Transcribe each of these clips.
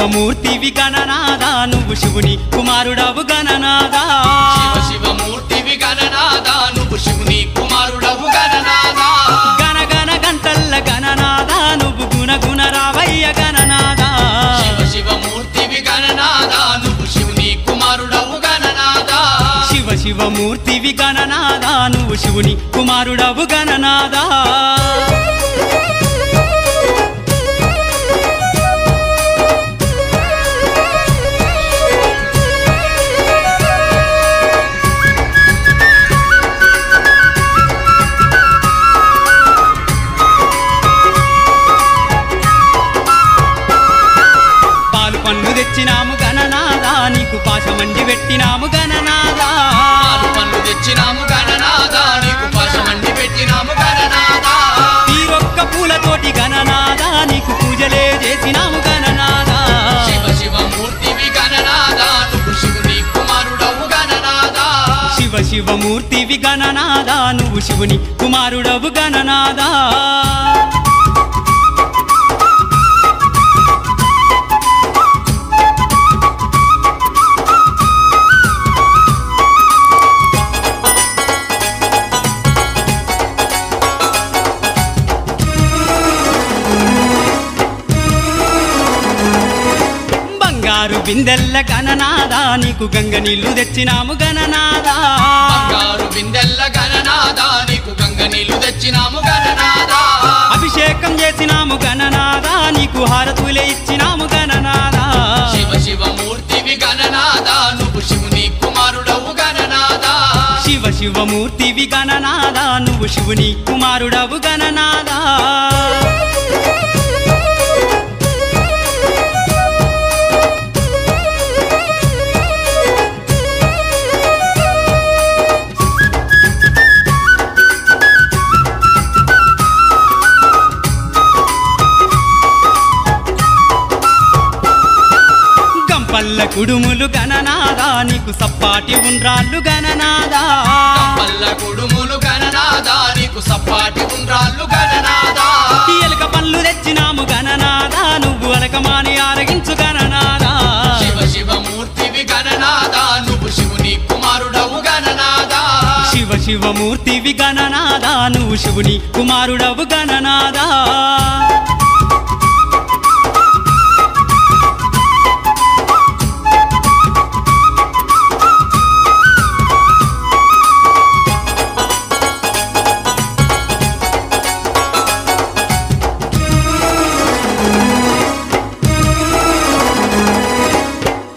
శివమూర్తివి గణనాథ నువ్వు శివుని కుమారుడవు గణనాథ శివమూర్తివి గణనాథ నువ్వు శివుని కుమారుడవు గణనాథ గణగణ గంటల్ల గణనాథ నువ్వు గుణగుణ రావయ్య గణనాథ శివమూర్తివి గణనాథ నువ్వు శివుని కుమారుడవు గణనాథ శివమూర్తివి గణనాథ నువ్వు శివుని కుమారుడవు గణనాథ తెచ్చినాము గణనాథ నీకు పాశమండి పెట్టినాము గణనాథ పన్ను తెచ్చినాము గణనాథ నీకు పాశమండి పెట్టినాము గణనాథ తీరొక్క పూలతోటి గణనాథ నీకు పూజలే చేసినాము గణనాథ శివమూర్తివి గణనాథ నువ్వు శివుని కుమారుడవు గణనాథ శివమూర్తివి గణనాథ నువ్వు శివుని కుమారుడవు గణనాథ బిందెల్ల గణనాథ నీకు గంగ నీళ్లు తెచ్చినాము గణనాథ బంగారు బిందెల్ల గణనాథ నీకు గంగ నీళ్లు తెచ్చినాము గణనాథ అభిషేకం చేసినాము గణనాథ నీకు హారతులే ఇచ్చినాము గణనాథ శివమూర్తివి గణనాథ నువ్వు శివుని కుమారుడవు గణనాథ శివమూర్తివి గణనాథ నువ్వు శివుని కుమారుడవు గణనాథ పల్ల కుడుములు గణనాథ నీకు సప్పాటి ఉండ్రాళ్ళు గణనాథ పల్ల కుడుములు గణనాథ నీకు సప్పాటి ఉండ్రాళ్ళు గణనాథ ఎలక పళ్ళు తెచ్చినాము గణనాథ నువ్వు అలకమాని ఆరగించు గణనాథ శివమూర్తివి గణనాథ నువ్వు శివుని కుమారుడవు గణనాథ శివమూర్తివి గణనాథ నువ్వు శివుని కుమారుడవు గణనాథ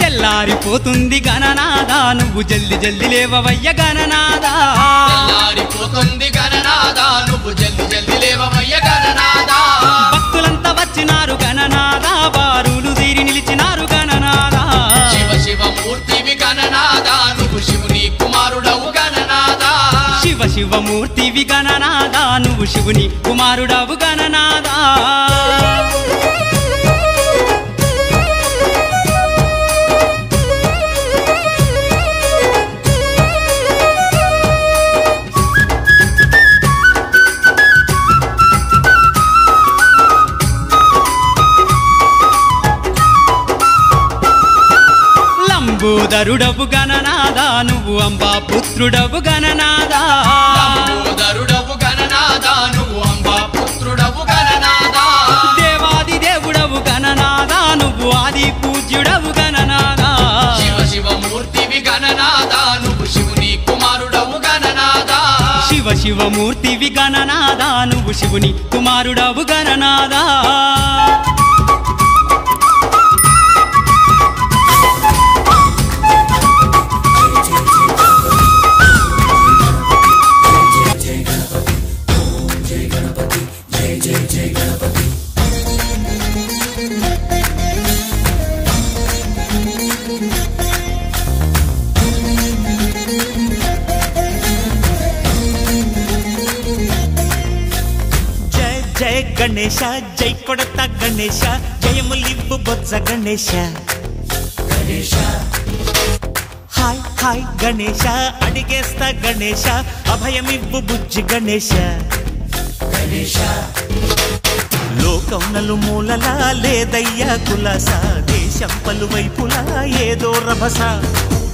తెల్లారిపోతుంది గణనాథ నువ్వు జల్ది జల్ది లేవవయ్య గణనాథ తెల్లారిపోతుంది గణనాథ నువ్వు జల్ది జల్ది లేవవయ్య గణనాథ భక్తులంతా వచ్చినారు గణనాథ బారులు తీరి నిలిచినారు గణనాథ శివమూర్తివి గణనాథ నువ్వు శివుని కుమారుడవు గణనాథ శివమూర్తివి గణనాథ నువ్వు శివుని కుమారుడవు గణనాథ లంబోదరుడవు గణనాథ నువ్వు అంబా పుత్రుడవు గణనాథ లంబోదరుడవు గణనాథ నువ్వు అంబా పుత్రుడవు గణనాథ దేవాది దేవుడవు గణనాథ నువ్వు ఆది పూజ్యుడవు గణనాథ శివమూర్తివి గణనాథ నువ్వు శివుని కుమారుడవు గణనాథ శివమూర్తివి గణనాథ నువ్వు శివుని కుమారుడవు గణనాథ జయ గణేశ జై కొడత గణేశ జయములివ్వు బొజ్జ గణేశ హాయ్ హాయ్ గణేశ అడిగేస్తా గణేశ అభయమివ్వు బుజ్జి గణేశ లోకం నలుమూలలా లేదయ్యా కులాస, దేశం పలువైపులా ఏదో రభస,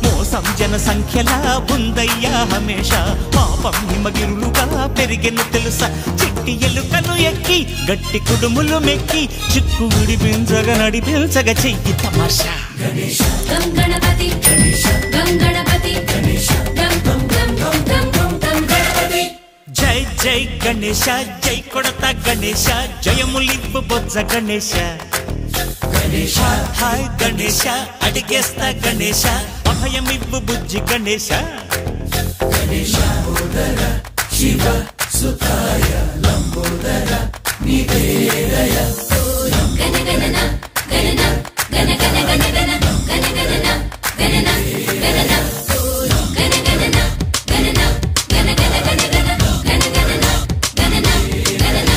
మోసం జన సంఖ్యలా ఉందయ్యా హమేష, పాపం హిమగిరులుగా పెరిగెను తెలుసా, చిట్టి ఎలుకను ఎక్కి గట్టి కుడుములు మెక్కి చిక్కు విడిపించగా నడిపించగా చెయ్యి తమాషా. గణపతి గణపతి జై జై గణేశ, జై కొడత గణేశ, జయములివ్వు బొజ్జ గణేశ. హాయ్ గణేశ, అడిగేస్తా గణేశ, అభయమివ్వు బుజ్జి గణేశ. శివ సుతాయ లంబోదర నివేదయ. గణ గణన గణన గణ గణ గణ గణ గణ గణన గణన గణన గణ గణన గణన గణ గణ గణ గణ గణ గణన గణన గణన.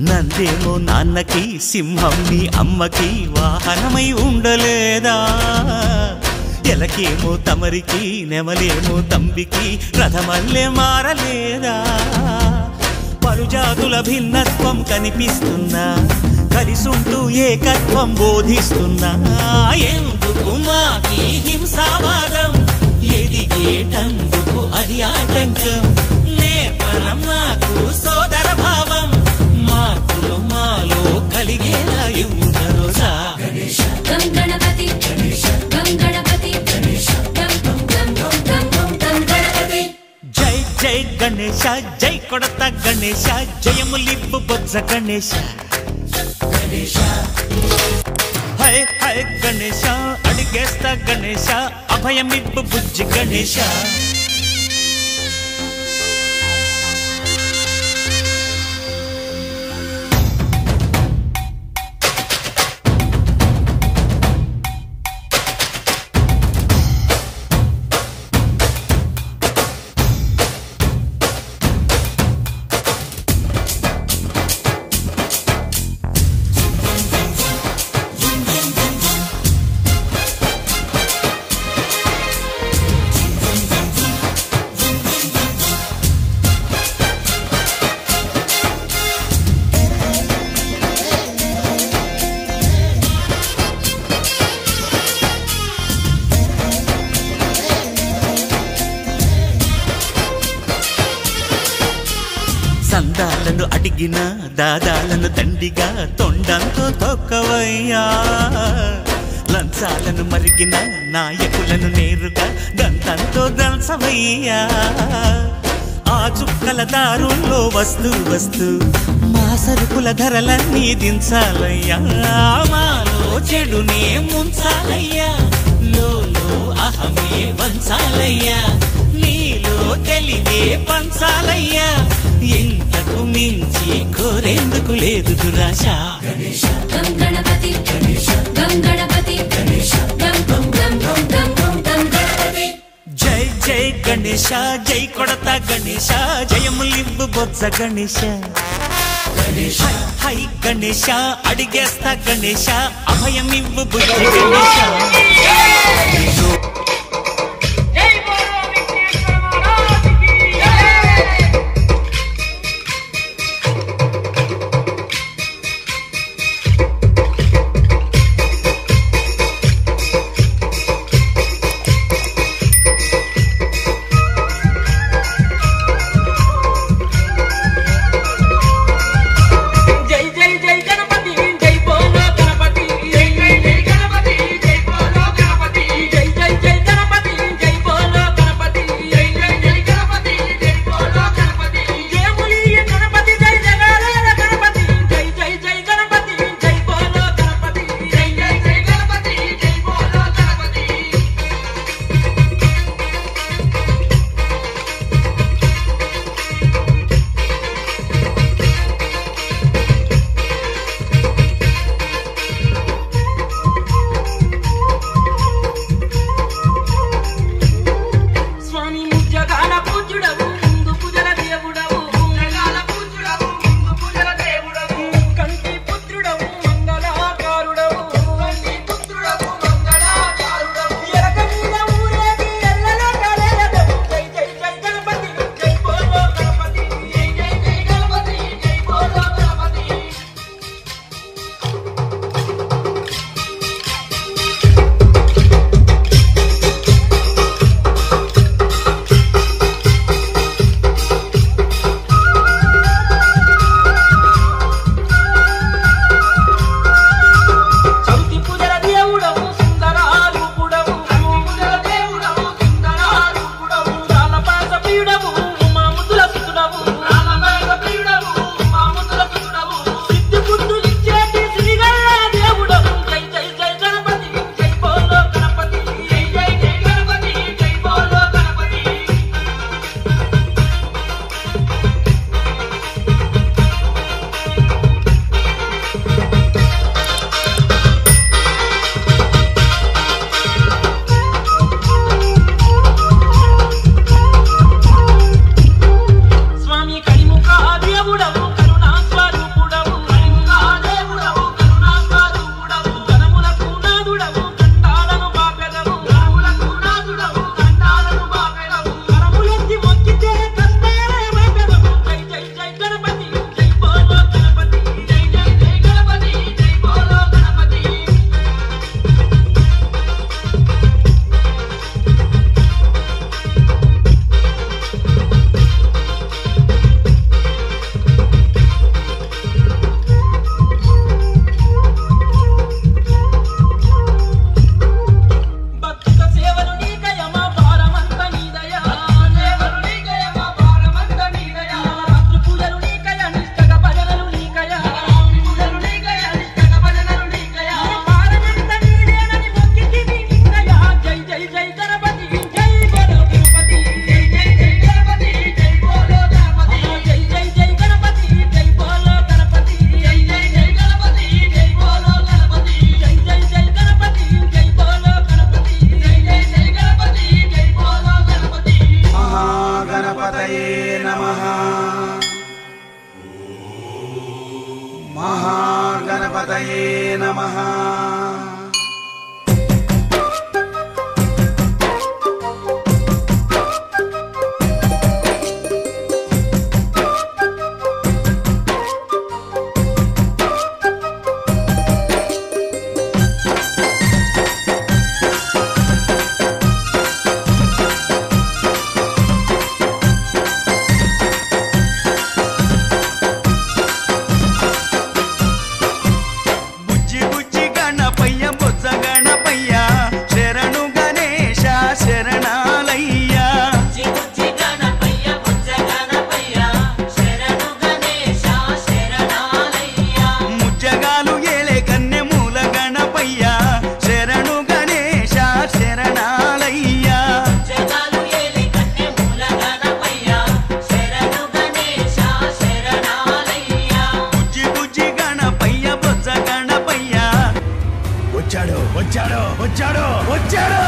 నందేమో నాన్నకి, సింహం నీ అమ్మకి వాహనమై ఉండలేదా, ఎలకేమో తమరికి, నెమలేమో తంబికి రథమల్లే మారలేదా, పలుజాతుల భిన్నత్వం కనిపిస్తున్నా, కలిసుంటూ ఏకత్వం బోధిస్తున్నా, ఎందుకు మాకి హింసావాదం, ఎదిగేటందుకు అది ఆటంకం, నేర్పరం నాకు సోదర భావం, మార్పులు మాలో కలిగేలా యువరోజా. గణపతి గణపతి గణపతి. జై జై గణేశ, జై కొడత గణేశ, జయములివ్వు బొజ్జ గణేశ. హై హై గణేశ, అడిగేస్తా గణేశ, అభయమివ్వు బుజ్జి గణేశ. సందాలను అడిగిన దాదాలను దండిగా తొండంతో తొక్కవయ్యా, లంచాలను మరిగిన నాయకులను నేరుగా దంతంతో దంచవయ్యా, ఆ చుక్కల దారుల్లో వస్తూ వస్తూ మా సరుకుల ధరలన్నీ దించాలయ్యా, మాలో చెడునే ముంచాలయ్యా, లోలో అహమే వంచాలయ్యా, నీలో తెలివే పంచాలయ్యా, ఇంతకు మించి కోరేందుకు లేదు దురాశ. గణపతి గణపతి గణపతి. జై జై గణేశ, జై కొడత గణేశ, జయములివ్వు బొజ్జ గణేశ. హై హై గణేశ, అడిగేస్తా గణేశ, అభయమివ్వు బుజ్జి గణేశ. జై వచ్చాడు వచ్చాడు వచ్చాడు వచ్చాడు.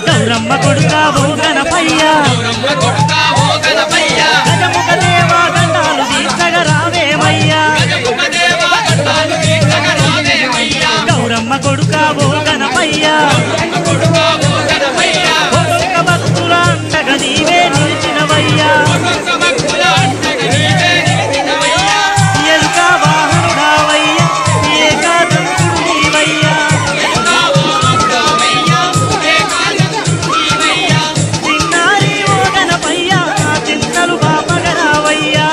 గౌరమ్మ కొడుకా ఓ గణపయ్య గజముఖ దేవా దండాలు దీక్షగా రావేమయ్యా. గౌరమ్మ కొడుకా ఓ గణపయ్య ఒక్కొక్క భక్తుల అండగా నీవే నిలిచినవయ్యా. ఎలుక వాహనుడావయ్యా ఏకాదంతుడు నీవయ్యా. చిన్నారి ఓ గణపయ్య చింతలు బాపగరావయ్యా.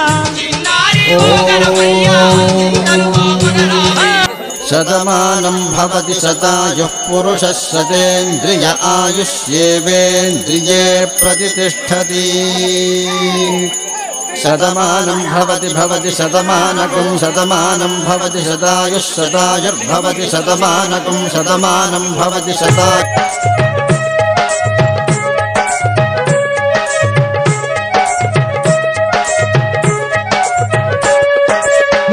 శతమానం భవతి శతాయుః పురుషः శతేంద్రియ ఆయుష్యేవేంద్రియే ప్రతిష్ఠతి. శతమానం భవతి భవతి శతమానకం శతమానం భవతి శతాయుః శతాయుర్భవతి శతమానకం శతమానం భవతి శతా.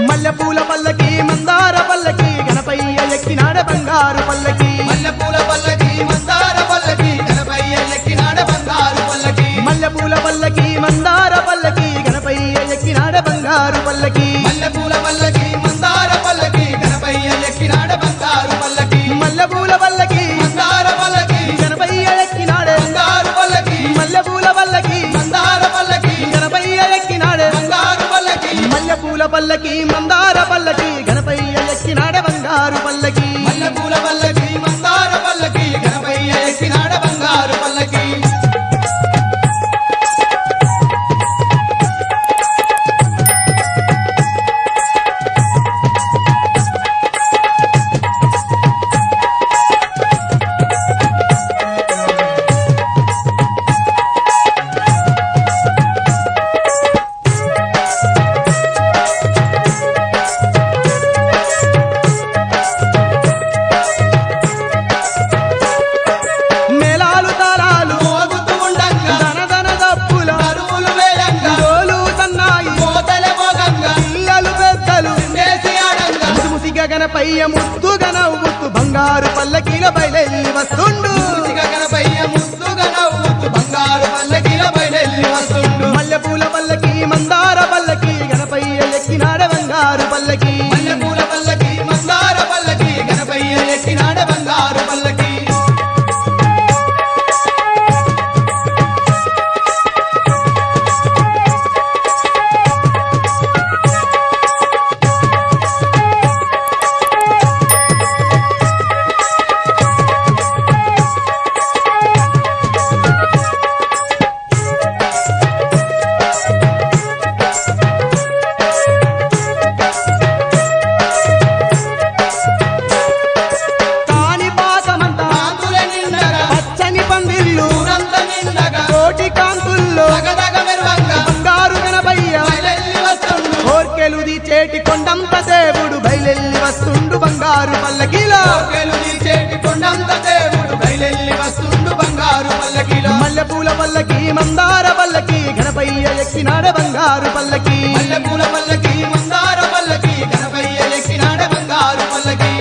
మల్లెపూల పల్లకి మందార పల్లకి గణపయ్య ఎక్కినాడ బంగారు పల్లకి. మల్లెపూల పల్లకి మందార పల్లకి గణపయ్య ఎక్కినాడ బంగారు పల్లకి. మల్లెపూల పల్లకి మందార పల్లకి గణపయ్య ఎక్కినాడ బంగారు పల్లకి. మల్లెపూల పల్లకి మందార పల్లకి గణపయ్య ఎక్కినాడ బంగారు పల్లకి. మల్లెపూల పల్లకి మందార పల్లకి గణపయ్య ఎక్కినాడ బంగారు పల్లకి. మల్లెపూల పల్లకి మందార పల్లకి గణపయ్య ఎక్కినాడ బంగారు పల్లకి. మల్లెపూల పల్లకి మందార పల్లకి గణపయ్య ఎక్కినాడ బంగారు పల్లకి. మల్లెపూల పల్లకి మందార పల్లకి గణపయ్య ఎక్కినాడ బంగారు పల్లకి. మేళాలు తాళాలు మోగుతూ ఉండంగా ధన ధన దప్పుల కరువులు వేయంగా డోలు సన్నాయి కోతల మోగంగా పిల్లలు పెద్దలు వేసి ఆడంగా ముసిముసిగా గణపయ్య ముద్దుగా నవ్వుతూ బంగారు పల్లకీల బయలెల్లి వస్తుండు. ముసిగా గణపయ్య ముద్దుగా నవ్వుతూ బంగారు పల్లకిల బయలెల్లి వస్తుండు. మల్లెపూల పల్లకి మందార పల్లకి గణపయ్య ఎక్కినాడ బంగారు పల్లకి. మల్లెపూల పల్లకి మందార పల్లకి గణపయ్య ఎక్కినాడ బంగారు పల్లకి. తీర్చేటి కొండంత దేవుడు బయలెల్లి వస్తుండు బంగారు పల్లకీలో కోర్కెలు తీర్చేటి కొండంత దేవుడు బయలెల్లి వస్తుండు బంగారు పల్లకీలో మల్లెపూల పల్లకి మందార పల్లకి గణపయ్య ఎక్కినాడ బంగారు పల్లకి మల్లెపూల పల్లకి మందార పల్లకి గణపయ్య ఎక్కినాడ బంగారు పల్లకి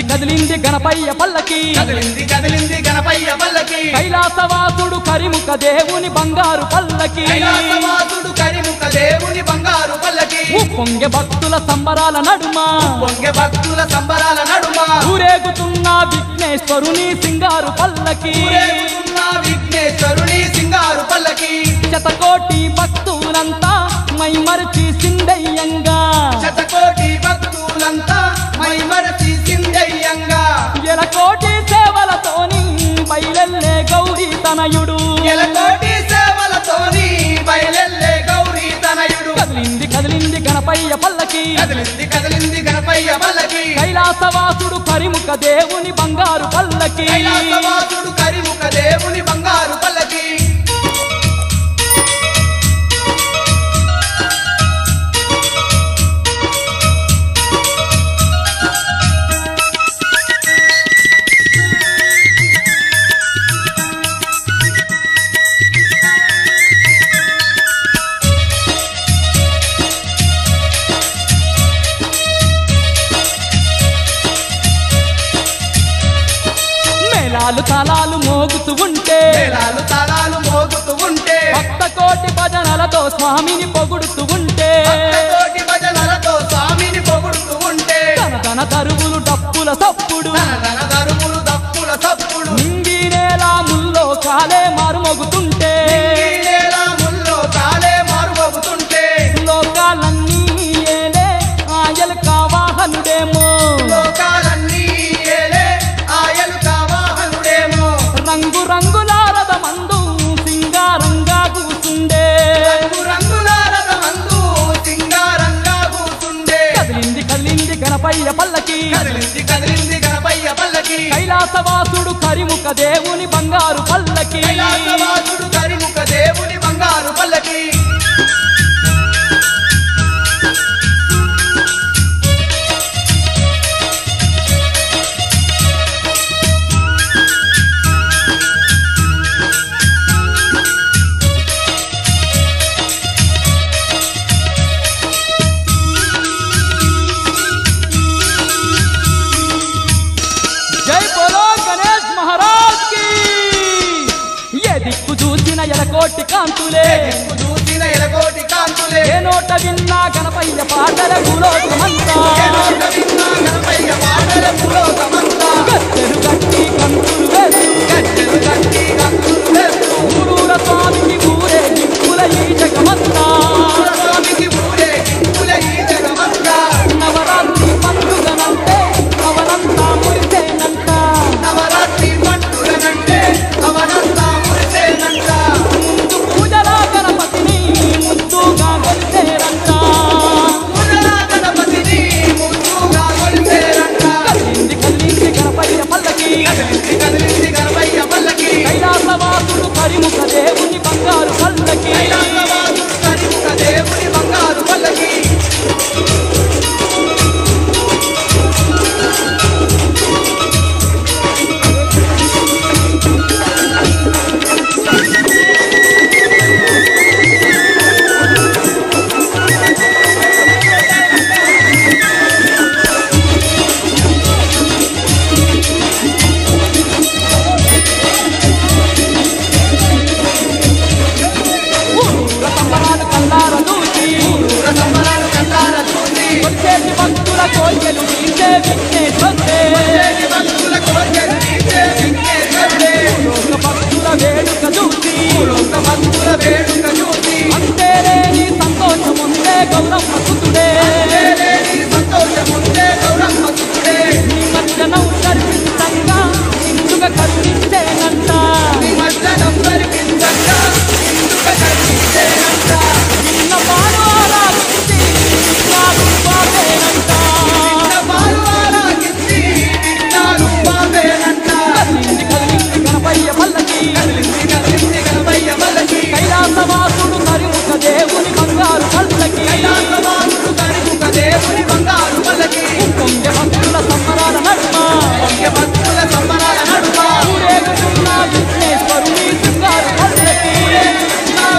కదిలింది గణపయ్య పల్లకి కదిలింది గణపయ్య పల్లకి కైలాసవాసుడు కరిముఖ దేవుని బంగారు పల్లకి కైలాసవాసుడు కరిముఖ దేవుని బంగారు పల్లకి పొంగె భక్తుల సంబరాల నడుమ పొంగె భక్తుల సంబరాల నడుమ ఊరేగుతున్న విఘ్నేశ్వరుని సింగారు పల్లకి ఊరేగుతున్న విఘ్నేశ్వరుని సింగారు పల్లకి శతకోటి భక్తులంతా మైమరచి సిందయ్యంగా శతకోటి భక్తులంతా మైమరచి సిందయ్యంగా ఎలకోటి సేవలతోని బయలెల్లే గౌరీ తనయుడు ఎలకోటి సేవలతోని బయలెల్లే గౌరీ తనయుడు కదిలింది గణపయ్య పల్లకి కదిలింది గణపయ్య పల్లకి కైలాసవాసుడు కరిముఖ దేవుని బంగారు పల్లకి కైలాసవాసుడు కరిముఖ దేవుని బంగారు పల్లకి తాళాలు మోగుతూ ఉంటే తాళాలు మోగుతూ ఉంటే భక్త కోటి భజనలతో స్వామిని పొగుడుతూ ఉంటే కోటి భజనలతో స్వామిని పొగుడుతూ ఉంటే తన తరువులు డప్పుల సప్పుడు తన తరువులు దప్పుల సప్పుడు నింగి నేల ముల్లో కాలే మారుమోగుతుంటే ముల్లో కాలే మారుమోగుతుంటే లోకాలన్నీ ఏలే ఆయల్ కావాహనుడేమో లోకాలన్నీ ఏలే ఆయలు కావాహనుడేమో రంగు రంగుల రథమందు సింగారంగా కూసుండే రంగుల రథమందు సింగారంగా కూసుండే కదిలింది గణపయ్య పల్లకి కదిలింది గణపయ్య పల్లకి కైలాసవాసుడు కరిముఖ దేవుని బంగారు పల్లకి కైలాసవాసుడు కరిముఖ దేవుని బంగారు పల్లకి జై బోలో గణేష్ మహారాజ్ కి ఏ దిక్కు చూసిన ఎలకోటి కాంతులే చూసిన ఎలకోటి కాంతులే ఏ నోట విన్నా గణపయ్య పాటల భూలోకమంతా గణపయ్య పాటల భూలోకమంతా గద్దెలు గట్టి కంతులు వేస్తూ గద్దెలు గట్టి గంతులు వేస్తూ ఊరూర స్వామికి ఊరే దిక్కుల ఈ జగమంతా స్వామికి ఊరే దిక్కుల ఈ జగమంతా నవరాత్రి పండుగనంటే అవనంతా మురిసేనంట నవరాత్రి పండుగనంటే అవనంతా మురిసేనంట ముందు పూజల గణపతిని ముద్దుగా కొలిసేరంట పూజల గణపతిని ముద్దుగా కొలిసేరంట కదిలింది గణపయ్య పల్లకి కరుణించేనంట నిమజ్జనం జరిగిందంట ఇందుక జరిగిందేనంట నిన్న పాడు ఆరాధించి నాడు పాపేనంట నిన్న పాలు ఆరాగించి నిన్నాను పాపేనంట కదిలింది గణపయ్య పల్లకి కదిలింది గణపయ్య పల్లకి కైలాసవాసుడు కరిముఖ దేవుని బంగారు పల్లకి కైలాసవాసుడు కరిముఖ దేవుని బంగారు పల్లకి పొంగె భక్తుల సంబరాల నడుమ పొంగె భక్తుల సంబరాల నడుమ ఊరేగుతున్న విఘ్నేశ్వరుని సింగారు పల్లకి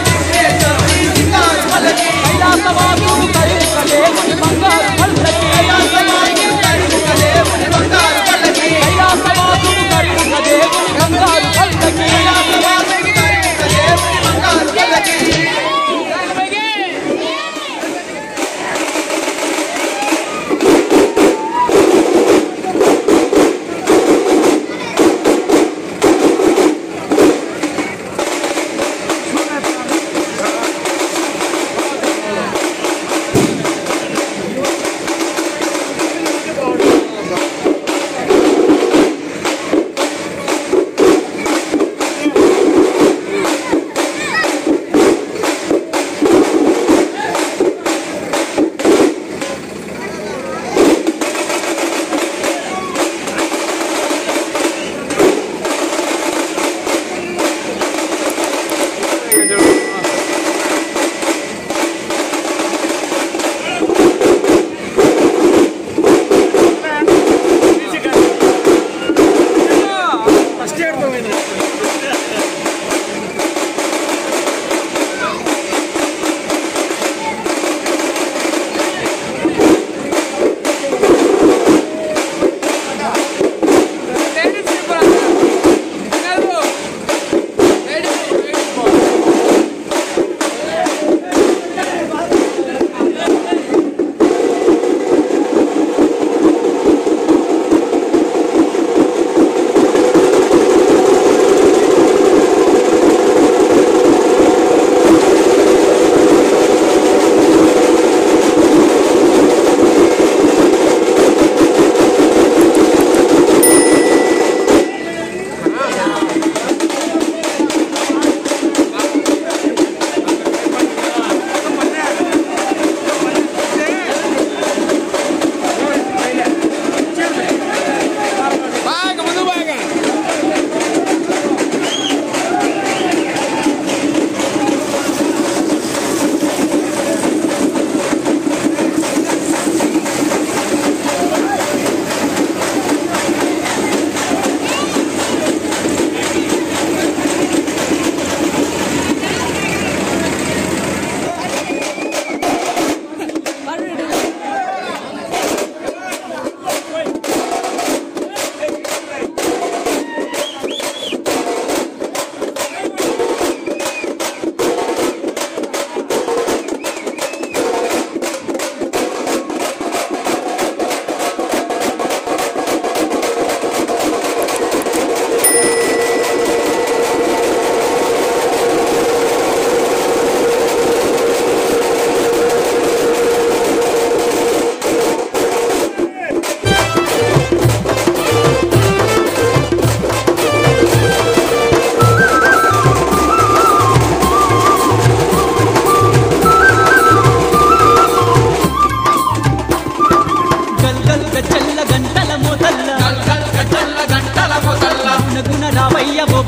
విఘ్నేశ్వరుని సింగారు పల్లకి కైలాసవాసుడు కరిముఖ దేవుని బంగారు పల్లకి కైలాసవాసుడు కరిముఖ దేవుని బంగారు పల్లకి కైలాసవాసుడు కరిముఖ దేవుని బంగారు పల్లకి కైలాసవాసుడు కరిముఖ దేవుని బంగారు పల్లకి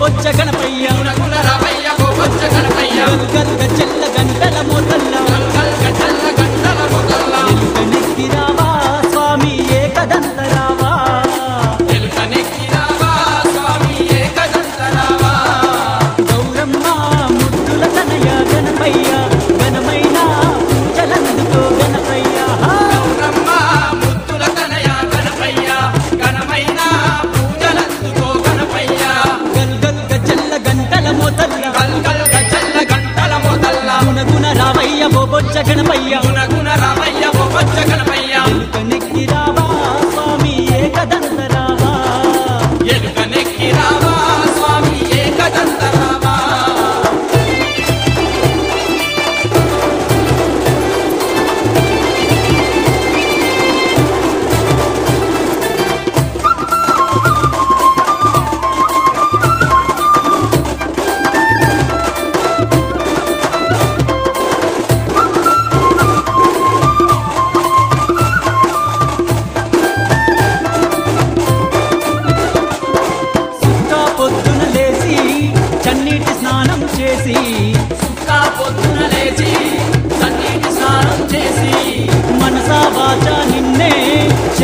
బొచ్చ గణపయ్య గుణగుణ రామయ్య బొచ్చ గణపయ్య గల్గల్గ చెల్ల గంటల మోతల్ల గల్గల్గ గంటల మొదల్ల ఎలుకనెక్కి రావా స్వామి ఏకదంత రావా ఎలుకనెక్కి రావా స్వామి ఏకదంత రావా గౌరమ్మ ముద్దుల తనయ గణపయ్య ఘనమైన పూజలందుకో గణపయ్య గౌరమ్మ ముద్దుల తనయ గణపయ్య ఘనమైన పూజలందుకో గణపయ్య గల్గల్గ చెల్ల గంటల మోతల్ల గల్గల్గ చెల్ల గంటల మొదల్ల గుణగుణ రావయ్య బొచ్చ గణపయ్య గుణగుణ రామయ్య బొచ్చ గణపయ్య ఎలుకనెక్కి రావా స్వామి ఏకదంత రావా ఎలుకనెక్కి రావా స్వామి ఏకదంత రావా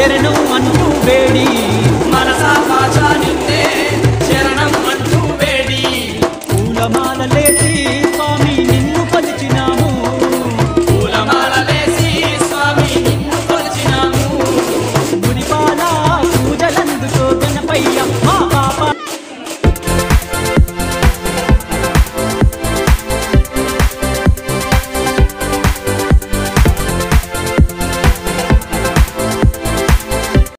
శరణు అంటూ వేడి